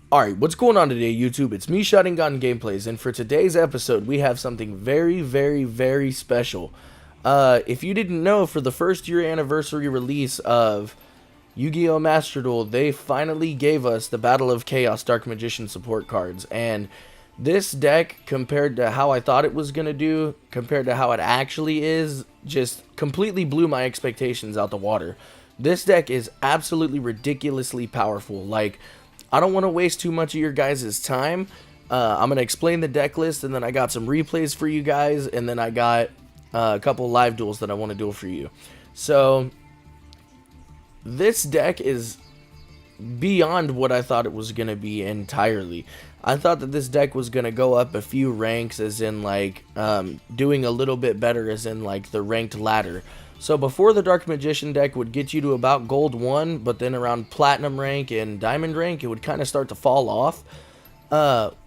Alright, what's going on today, YouTube? It's me, Shutting Gun Gameplays, and for today's episode, we have something very, very, very special. If you didn't know, for the first year anniversary release of Yu-Gi-Oh! Master Duel, they finally gave us the Battle of Chaos Dark Magician support cards, and this deck, compared to how I thought it was going to do, compared to how it actually is, just completely blew my expectations out the water. This deck is absolutely ridiculously powerful. Like, I don't want to waste too much of your guys' time. I'm going to explain the deck list, and then I got some replays for you guys, and then I got a couple live duels that I want to duel for you. So, this deck is beyond what I thought it was going to be entirely. I thought that this deck was going to go up a few ranks, as in, like, doing a little bit better, as in, like, the ranked ladder. So before, the Dark Magician deck would get you to about Gold 1, but then around Platinum rank and Diamond rank, it would kind of start to fall off.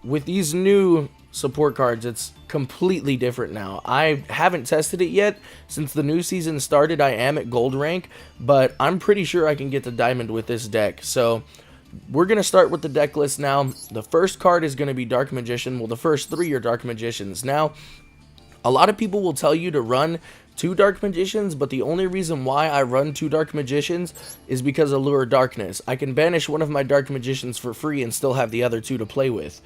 With these new support cards, it's completely different now. I haven't tested it yet. Since the new season started, I am at Gold rank, but I'm pretty sure I can get to Diamond with this deck. So we're going to start with the deck list now. The first card is going to be Dark Magician. Well, the first three are Dark Magicians. Now, a lot of people will tell you to run 2 Dark Magicians, but the only reason why I run 2 Dark Magicians is because of Lure Darkness. I can banish one of my Dark Magicians for free and still have the other 2 to play with.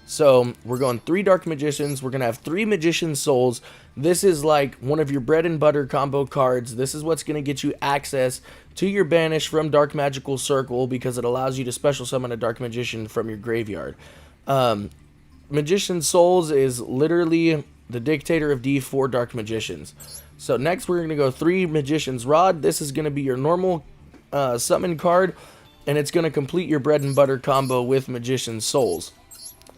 So, we're going 3 Dark Magicians. We're going to have 3 Magician Souls. This is like one of your bread and butter combo cards. This is what's going to get you access to your banish from Dark Magical Circle, because it allows you to special summon a Dark Magician from your graveyard. Magician Souls is literally the dictator of D4 Dark Magicians. So next we're going to go 3 Magician's Rod. This is going to be your normal summon card, and it's going to complete your bread and butter combo with Magician's Souls.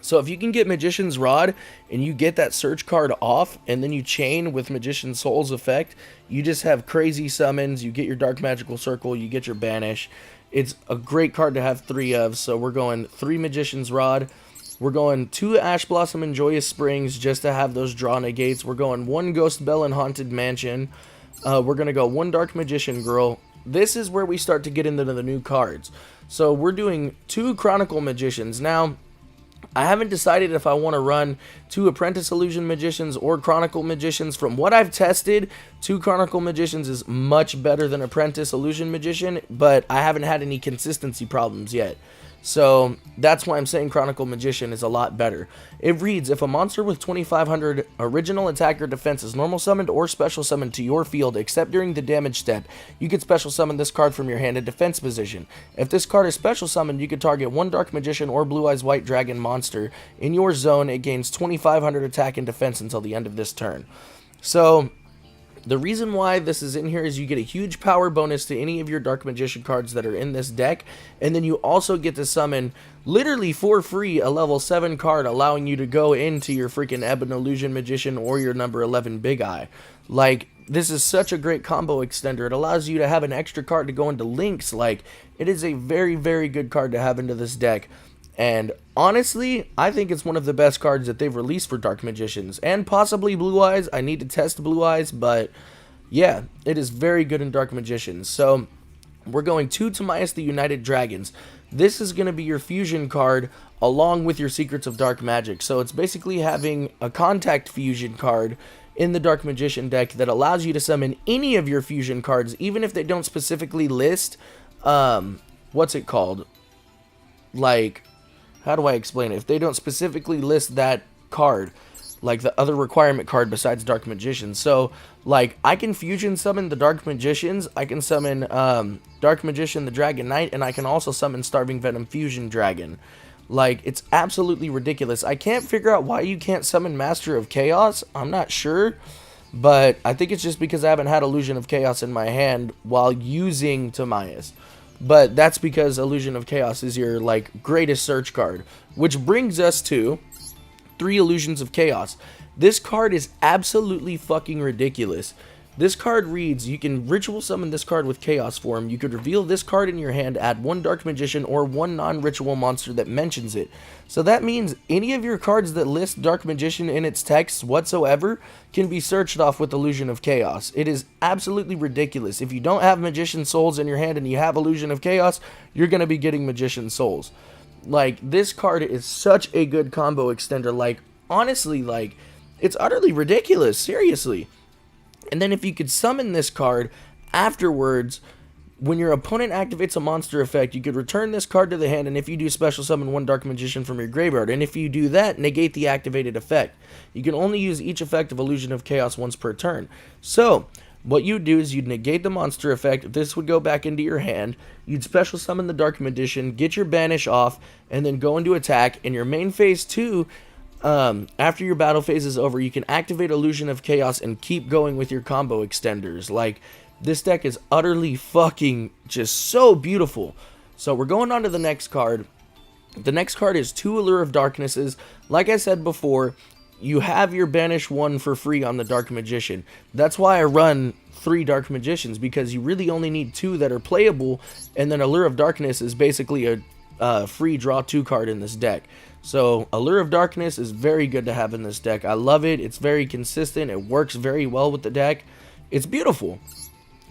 So if you can get Magician's Rod and you get that search card off, and then you chain with Magician's Souls effect, you just have crazy summons. You get your Dark Magical Circle, you get your banish. It's a great card to have 3 of. So we're going 3 Magician's Rod. We're going 2 Ash Blossom and Joyous Springs just to have those draw negates. We're going 1 Ghost Bell and Haunted Mansion. We're going to go 1 Dark Magician Girl. This is where we start to get into the new cards. So we're doing 2 Chronicle Magicians. Now, I haven't decided if I want to run 2 Apprentice Illusion Magicians or Chronicle Magicians. From what I've tested, 2 Chronicle Magicians is much better than Apprentice Illusion Magician, but I haven't had any consistency problems yet. So that's why I'm saying Chronicle Magician is a lot better. It reads, if a monster with 2500 original attack or defense is normal summoned or special summoned to your field except during the damage step, you could special summon this card from your hand in defense position. If this card is special summoned, you could target 1 Dark Magician or Blue Eyes White Dragon monster in your zone. It gains 2500 attack and defense until the end of this turn. So the reason why this is in here is you get a huge power bonus to any of your Dark Magician cards that are in this deck, and then you also get to summon, literally for free, a level 7 card, allowing you to go into your freaking Ebon Illusion Magician or your number 11 Big Eye. Like, this is such a great combo extender. It allows you to have an extra card to go into links. Like, it is a very, very good card to have into this deck. And honestly, I think it's one of the best cards that they've released for Dark Magicians. And possibly Blue Eyes. I need to test Blue Eyes, but yeah, it is very good in Dark Magicians. So we're going 2 Timaeus the United Dragons. This is going to be your fusion card along with your Secrets of Dark Magic. So it's basically having a contact fusion card in the Dark Magician deck that allows you to summon any of your fusion cards, even if they don't specifically list, what's it called? Like, how do I explain it? If they don't specifically list that card, like the other requirement card besides Dark Magicians. So, like, I can fusion summon the Dark Magicians. I can summon Dark Magician the Dragon Knight, and I can also summon Starving Venom Fusion Dragon. Like, it's absolutely ridiculous. I can't figure out why you can't summon Master of Chaos. I'm not sure, but I think it's just because I haven't had Illusion of Chaos in my hand while using Timaeus. But that's because Illusion of Chaos is your, like, greatest search card. Which brings us to 3 Illusions of Chaos. This card is absolutely fucking ridiculous. This card reads, you can ritual summon this card with Chaos form. You could reveal this card in your hand, add 1 Dark Magician or 1 non-ritual monster that mentions it. So that means any of your cards that list Dark Magician in its text whatsoever can be searched off with Illusion of Chaos. It is absolutely ridiculous. If you don't have Magician Souls in your hand and you have Illusion of Chaos, you're going to be getting Magician Souls. Like, this card is such a good combo extender. Like, honestly, like, it's utterly ridiculous, seriously. And then if you could summon this card afterwards, when your opponent activates a monster effect, you could return this card to the hand, and if you do, special summon one Dark Magician from your graveyard. And if you do that, negate the activated effect. You can only use each effect of Illusion of Chaos once per turn. So, what you'd do is you'd negate the monster effect, this would go back into your hand, you'd special summon the Dark Magician, get your banish off, and then go into attack. In your main phase 2, after your battle phase is over, you can activate Illusion of Chaos and keep going with your combo extenders. Like, this deck is utterly fucking just so beautiful. So we're going on to the next card. The next card is 2 Allure of Darknesses. Like I said before, you have your banish 1 for free on the Dark Magician. That's why I run 3 Dark Magicians, because you really only need 2 that are playable, and then Allure of Darkness is basically a free draw 2 card in this deck. So Allure of Darkness is very good to have in this deck. I love it. It's very consistent. It works very well with the deck. It's beautiful.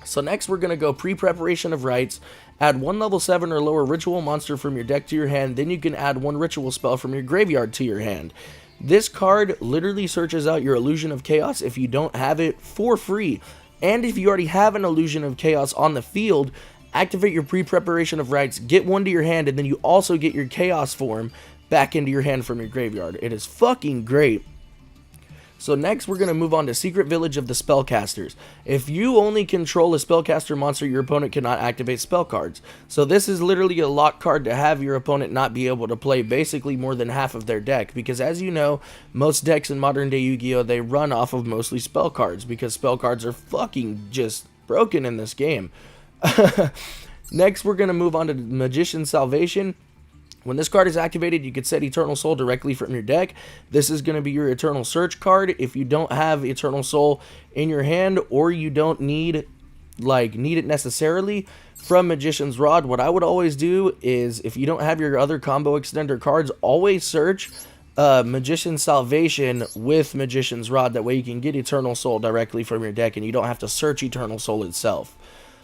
So next we're going to go Pre-Preparation of Rites. Add 1 level 7 or lower ritual monster from your deck to your hand. Then you can add 1 ritual spell from your graveyard to your hand. This card literally searches out your Illusion of Chaos if you don't have it for free. And if you already have an Illusion of Chaos on the field, activate your Pre-Preparation of Rites, get 1 to your hand, and then you also get your Chaos form back into your hand from your graveyard. It is fucking great. So next we're going to move on to Secret Village of the Spellcasters. If you only control a spellcaster monster, your opponent cannot activate spell cards. So this is literally a lock card to have your opponent not be able to play basically more than half of their deck. Because as you know, most decks in modern day Yu-Gi-Oh! They run off of mostly spell cards, because spell cards are fucking just broken in this game. Next we're going to move on to Magician's Salvation. When this card is activated, you can set Eternal Soul directly from your deck. This is going to be your Eternal Search card. If you don't have Eternal Soul in your hand, or you don't need it necessarily from Magician's Rod, what I would always do is, if you don't have your other combo extender cards, always search Magician's Salvation with Magician's Rod. That way you can get Eternal Soul directly from your deck, and you don't have to search Eternal Soul itself.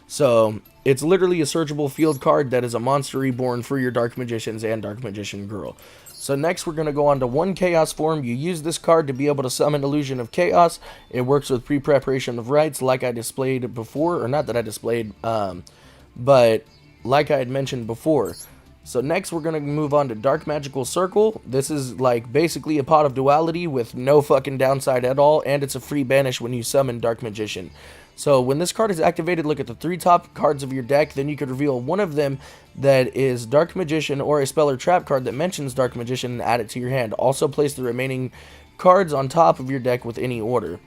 So, it's literally a searchable field card that is a monster reborn for your Dark Magicians and Dark Magician Girl. So next we're going to go on to 1 Chaos form. You use this card to be able to summon Illusion of Chaos. It works with Pre-Preparation of Rites like I displayed before, or not that I displayed, but like I had mentioned before. So next we're going to move on to Dark Magical Circle. This is like basically a Pot of Duality with no fucking downside at all, and it's a free banish when you summon Dark Magician. So when this card is activated, look at the 3 top cards of your deck, then you could reveal one of them that is Dark Magician or a spell or trap card that mentions Dark Magician and add it to your hand. Also place the remaining cards on top of your deck with any order.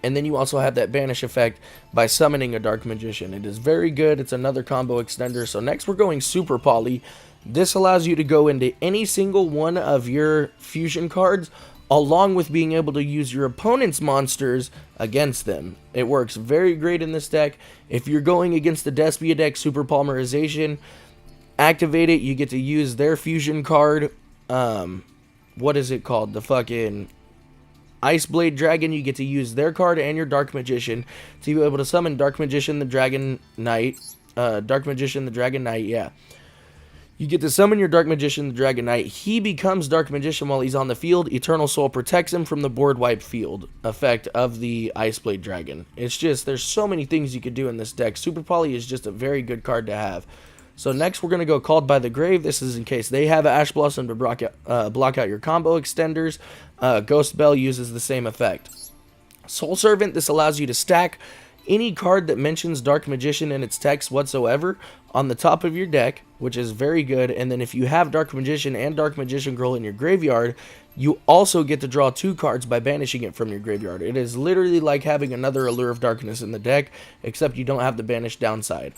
And then you also have that banish effect by summoning a Dark Magician. It is very good. It's another combo extender. So next we're going Super Poly. This allows you to go into any single one of your fusion cards, along with being able to use your opponent's monsters against them. It works very great in this deck. If you're going against the Despia deck, Super Polymerization, activate it. You get to use their fusion card. What is it called? The fucking Ice Blade Dragon. You get to use their card and your Dark Magician to be able to summon Dark Magician the Dragon Knight. Dark Magician the Dragon Knight, yeah. You get to summon your Dark Magician, the Dragon Knight. He becomes Dark Magician while he's on the field. Eternal Soul protects him from the board wipe field effect of the Ice Blade Dragon. It's just, there's so many things you could do in this deck. Super Poly is just a very good card to have. So next we're going to go Called by the Grave. This is in case they have Ash Blossom to block out your combo extenders. Ghost Bell uses the same effect. Soul Servant, this allows you to stack any card that mentions Dark Magician in its text whatsoever on the top of your deck, which is very good. And then if you have Dark Magician and Dark Magician Girl in your graveyard, you also get to draw 2 cards by banishing it from your graveyard. It is literally like having another Allure of Darkness in the deck, except you don't have the banished downside.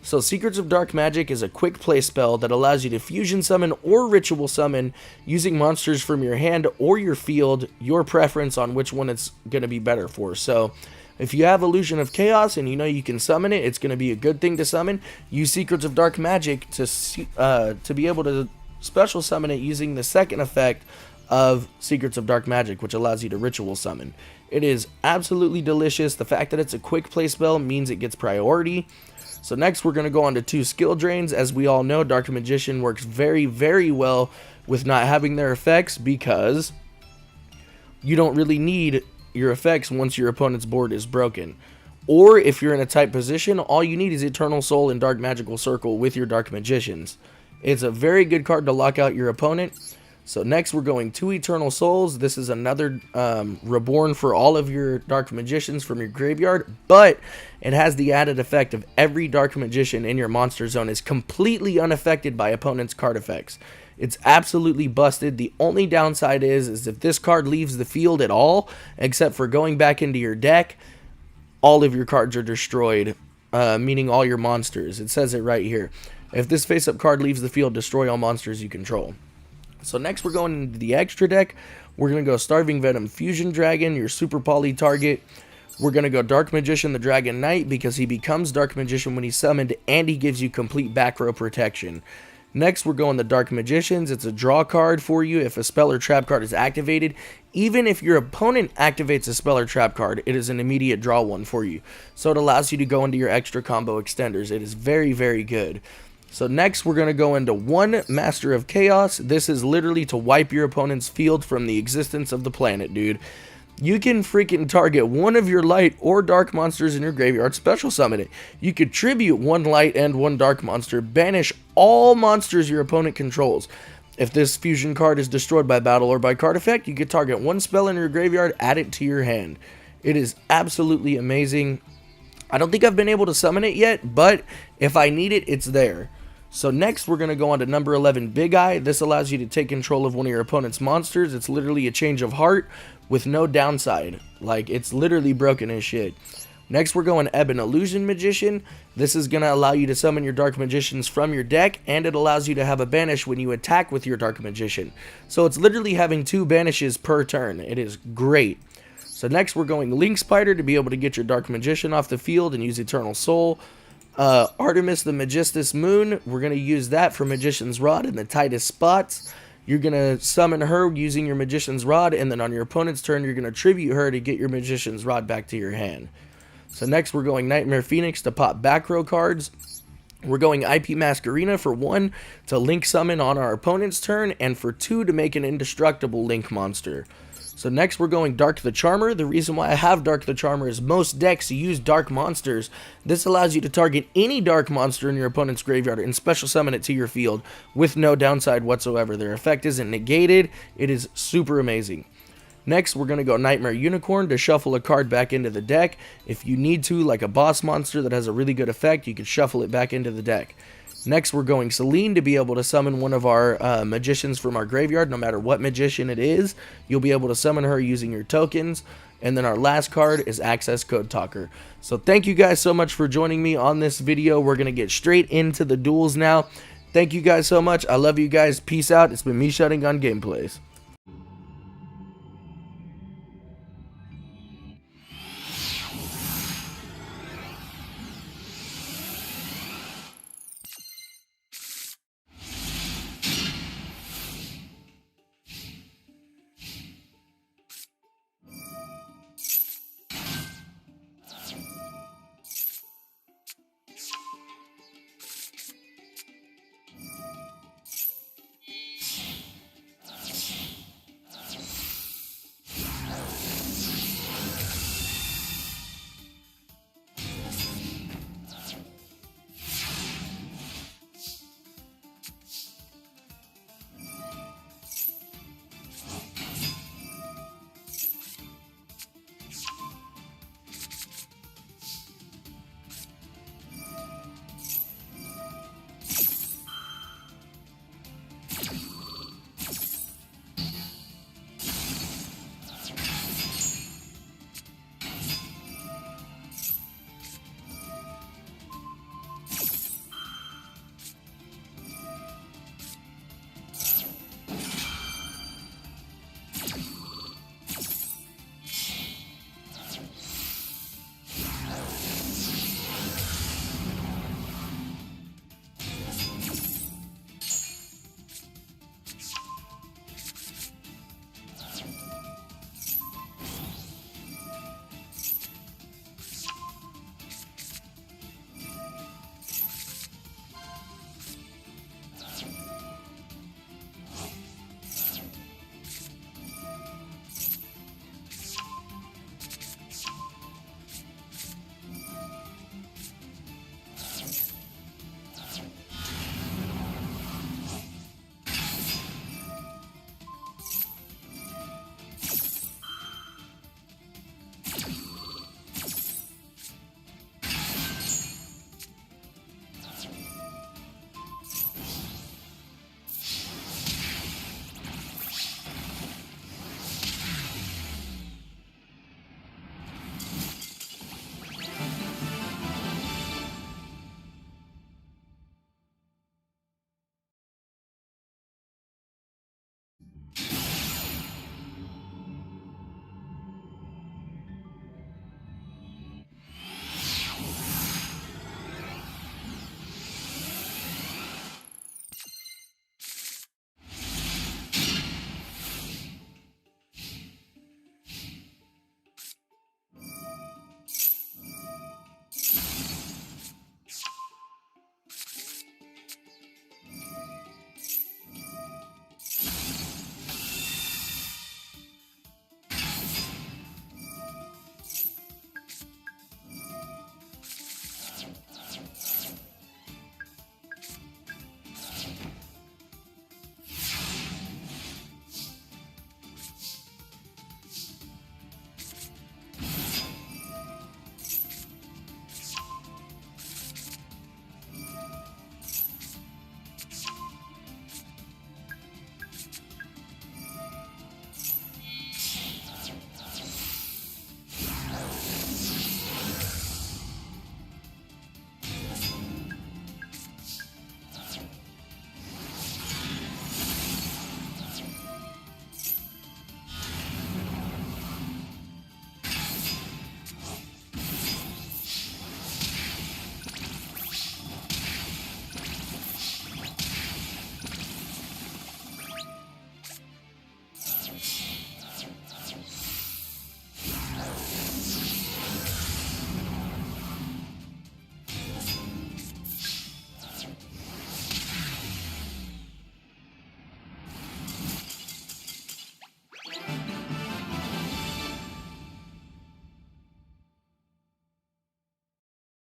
So Secrets of Dark Magic is a quick play spell that allows you to fusion summon or ritual summon using monsters from your hand or your field, your preference on which one it's going to be better for. So if you have Illusion of Chaos and you know you can summon it, it's going to be a good thing to summon. Use Secrets of Dark Magic to be able to special summon it using the second effect of Secrets of Dark Magic, which allows you to ritual summon. It is absolutely delicious. The fact that it's a quick play spell means it gets priority. So next we're going to go on to 2 skill drains. As we all know, Dark Magician works very, very well with not having their effects, because you don't really need your effects once your opponent's board is broken. Or if you're in a tight position, all you need is Eternal Soul and Dark Magical Circle with your Dark Magicians. It's a very good card to lock out your opponent. So next we're going 2 Eternal Souls. This is another reborn for all of your Dark Magicians from your graveyard, but it has the added effect of every Dark Magician in your monster zone is completely unaffected by opponent's card effects. It's absolutely busted. The only downside is if this card leaves the field at all, except for going back into your deck, all of your cards are destroyed, meaning all your monsters. It says it right here. If this face-up card leaves the field, destroy all monsters you control. So next we're going into the extra deck. We're going to go Starving Venom Fusion Dragon, your super poly target. We're going to go Dark Magician the Dragon Knight, because he becomes Dark Magician when he's summoned, and he gives you complete back row protection. Next, we're going the Dark Magicians. It's a draw card for you if a spell or trap card is activated. Even if your opponent activates a spell or trap card, it is an immediate draw one for you. So it allows you to go into your extra combo extenders. It is very, very good. So next, we're going to go into 1 Master of Chaos. This is literally to wipe your opponent's field from the existence of the planet, dude. You can freaking target one of your light or dark monsters in your graveyard, special summon it. You could tribute 1 light and 1 dark monster, banish all monsters your opponent controls. If this fusion card is destroyed by battle or by card effect, you could target 1 spell in your graveyard, add it to your hand. It is absolutely amazing. I don't think I've been able to summon it yet, but if I need it, it's there. So next, we're going to go on to number 11, Big Eye. This allows you to take control of one of your opponent's monsters. It's literally a change of heart with no downside. Like, it's literally broken as shit. Next, we're going Ebon Illusion Magician. This is going to allow you to summon your Dark Magicians from your deck, and it allows you to have a banish when you attack with your Dark Magician. So it's literally having 2 banishes per turn. It is great. So next, we're going Link Spider to be able to get your Dark Magician off the field and use Eternal Soul. Artemis the Magistus Moon, we're going to use that for Magician's Rod in the tightest spots. You're going to summon her using your Magician's Rod, and then on your opponent's turn, you're going to tribute her to get your Magician's Rod back to your hand. So next, we're going Nightmare Phoenix to pop back row cards. We're going IP Masquerena for 1 to link summon on our opponent's turn, and for 2 to make an indestructible link monster. So next we're going Dark the Charmer. The reason why I have Dark the Charmer is most decks use dark monsters. This allows you to target any dark monster in your opponent's graveyard and special summon it to your field with no downside whatsoever. Their effect isn't negated. It is super amazing. Next, we're going to go Nightmare Unicorn to shuffle a card back into the deck. If you need to, like a boss monster that has a really good effect, you can shuffle it back into the deck. Next, we're going Celine to be able to summon one of our magicians from our graveyard. No matter what magician it is, you'll be able to summon her using your tokens. And then our last card is Access Code Talker. So thank you guys so much for joining me on this video. We're going to get straight into the duels now. Thank you guys so much. I love you guys. Peace out. It's been me, Shutting Gun Gameplays.